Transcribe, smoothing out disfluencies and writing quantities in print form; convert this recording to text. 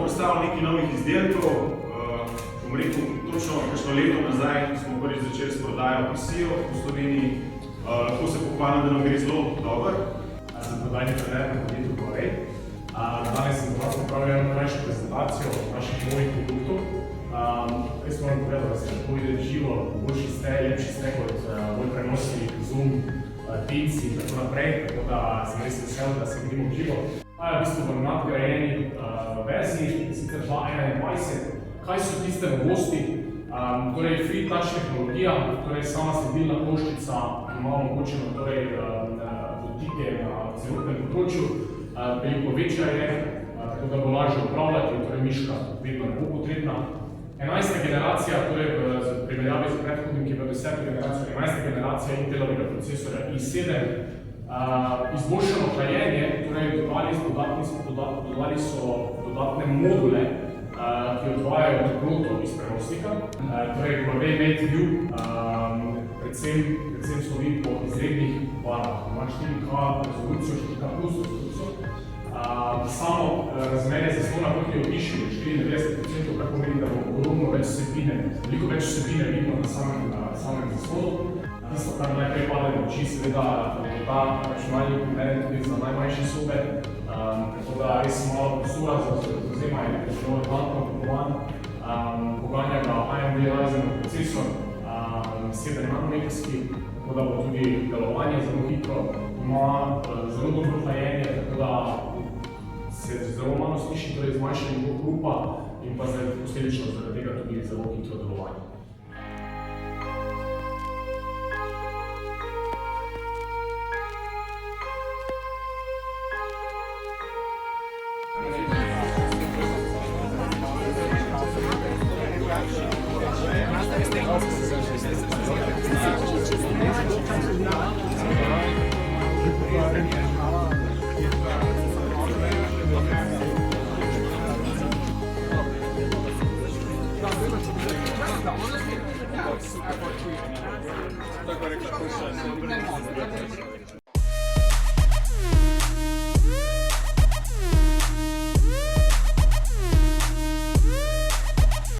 predstavili nekaj novih izdelkov. Bom rekel, točno kakšno leto nazaj smo prvič začeli s prodajo PC-jev v Sloveniji. Lahko se pohvalim, da nam gre zelo dobro. Sem prodajni trener na podjetju Huawei. Danes sem za vas pripravil eno krajšo prezentacijo naših novih produktov. Res moram povedati, da se lahko videti živo, boljši ste, lepši ste kot moj prenosnik, Zoom, Teams in tako naprej, tako da sem res vesel, da se vidimo živo. Ta je v bistvu v nadgrajeni verziji, sicer 2.21. Kaj so tiste novosti? Torej, free touch tehnologija, torej sama sledilna ploščica ima omogočeno dotike na celotnem področju, veliko večja je, tako da bo lažje upravljati, torej miška vedno ne bo potrebna. 11. generacija, torej v primerjavi z predhodnim, ki je v 10. generacijo, 11. generacija Intelovega procesorja i7, izboljšano hlajenje, torej dodali so dodatne module, ki odvajajo toploto iz prenosnika. Torej, Huawei Mate View predvsem slovi po izrednih barvah. Ima 4K rezolucijo, 4K plus rezolucijo. Samo razmerje zaslona, kot je v višji, je 94%, kar pomeni, da bo ogromno več vsebine, veliko več vsebine vidno na samem zaslonu. Tisto, kar najprej pade na oči, seveda ta računalnik primeren tudi za najmanjše sobe, tako da res malo prostora zavzema je zelo relevantno kupovan. Poganja ga AMD Ryzen procesor, 7 nanometrski, tako da bo tudi delovanje zelo hitro, ima zelo dobro hlajenje, tako da se zelo malo sliši, torej zmanjšanje hrupa in pa posledično zaradi tega tudi zelo hitro delovanje. Super,